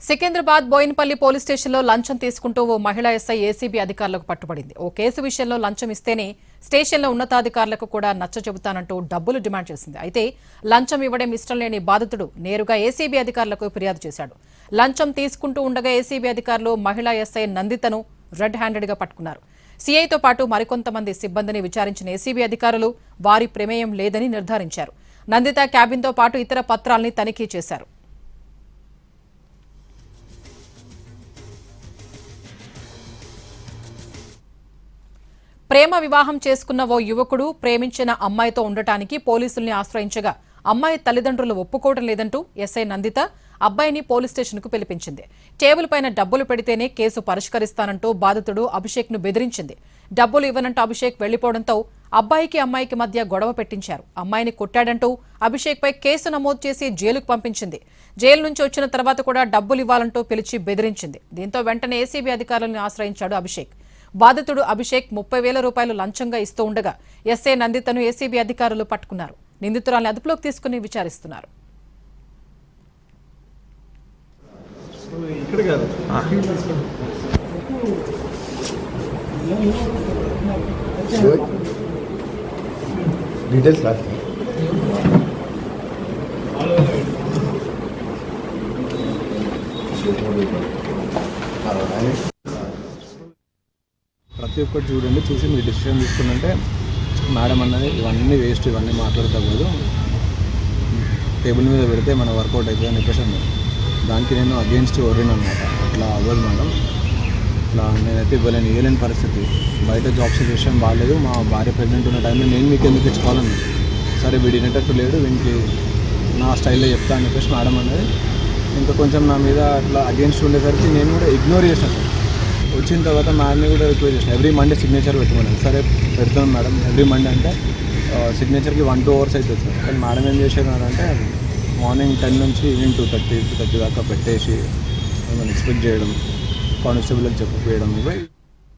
Secunderabad Boinapalli police స్టేషన్లో లంచం తీసుకుంటూ ఓ మహిళా ఎస్ఐ ఏసీబీ అధికారులకు పట్టుబడింది. ఓ కేసు విషయంలో లంచం ఇస్తేనే స్టేషన్లో ఉన్నతాధికారులకు కూడా నచ్చచెబుతానంటూ డబ్బులు డిమాండ్ చేసింది. అయితే లంచం ఇవ్వడం ఇష్టం లేని బాధితుడు నేరుగా ఏసీబీ అధికారులకు ఫిర్యాదు చేశాడు. లంచం తీసుకుంటూ ఉండగా ఏసీబీ అధికారులు మహిళా ఎస్ఐ నందితను రెడ్ హ్యాండెడ్గా పట్టుకున్నారు. సీఐతో పాటు మరికొంతమంది సిబ్బందిని విచారించిన ఏసీబీ అధికారులు వారి ప్రమేయం లేదని నిర్ధారించారు. నందిత క్యాబిన్తో పాటు ఇతర పత్రాల్ని తనిఖీ చేశారు. ప్రేమ వివాహం చేసుకున్న ఓ యువకుడు ప్రేమించిన అమ్మాయితో ఉండటానికి పోలీసుల్ని ఆశ్రయించగా అమ్మాయి తల్లిదండ్రులు ఒప్పుకోవడం లేదంటూ ఎస్ఐ నందిత అబ్బాయిని పోలీస్ స్టేషన్కు పిలిపించింది. టేబుల్ పైన డబ్బులు పెడితేనే కేసు పరిష్కరిస్తానంటూ బాధితుడు అభిషేక్ ను బెదిరించింది. డబ్బులు ఇవ్వనంటూ అభిషేక్ వెళ్లిపోవడంతో అబ్బాయికి అమ్మాయికి మధ్య గొడవ పెట్టించారు. అమ్మాయిని కొట్టాడంటూ అభిషేక్ పై కేసు నమోదు చేసి జైలుకు పంపించింది. జైలు నుంచి వచ్చిన తర్వాత కూడా డబ్బులు ఇవ్వాలంటూ పిలిచి బెదిరించింది. దీంతో వెంటనే ఏసీబీ అధికారులను ఆశ్రయించాడు అభిషేక్. బాధితుడు అభిషేక్ 30,000 రూపాయలు లంచంగా ఇస్తూ ఉండగా ఎస్ఐ నందితను ఏసీబీ అధికారులు పట్టుకున్నారు. నిందితురాల్ని అదుపులోకి తీసుకుని విచారిస్తున్నారు. ప్రతి ఒక్కటి చూడండి, చూసి మీరు డిసిషన్ తీసుకున్నంటే మేడం అన్నది ఇవన్నీ వేస్ట్, ఇవన్నీ మాట్లాడతలేదు, టేబుల్ మీద పెడితే మన వర్కౌట్ అవుతుంది అని చెప్పేసి అన్నారు. దానికి నేను అగేన్స్ట్ వరిన్ అనమాట. అట్లా అవ్వదు మేడం, ఇట్లా నేనైతే ఇవ్వలేని పరిస్థితి. బయట జాబ్ సిచ్యువేషన్ బాగాలేదు, మా భార్య ప్రెగ్నెంట్ ఉన్న టైంలో నేను మీకు ఎందుకు ఇచ్చుకోవాలని. సరే వీడి వినేటట్టు లేడు, వీనికి నా స్టైల్లో చెప్తా అని చెప్పేసి మేడం అన్నది. ఇంకా కొంచెం నా మీద అట్లా అగేన్స్ట్ ఉండేసరికి నేను కూడా ఇగ్నోర్ చేశాను. వచ్చిన తర్వాత మేడంని కూడా రిక్వెస్ట్ చేసిన ఎవ్రీ మండే సిగ్నేచర్ పెట్టుకున్నాను. సరే పెడుతున్నాను మేడం, ఎవ్రీ మండే అంటే సిగ్నేచర్కి 1-2 అవర్స్ అవుతుంది సార్. కానీ మేడం ఏం చేసేవారంటే మార్నింగ్ 10 నుంచి ఈవినింగ్ 2:30 దాకా పెట్టేసి ఎక్స్పెక్ట్ చేయడం, కానిస్టేబుల్కి చెప్పకపోయడం ఇవి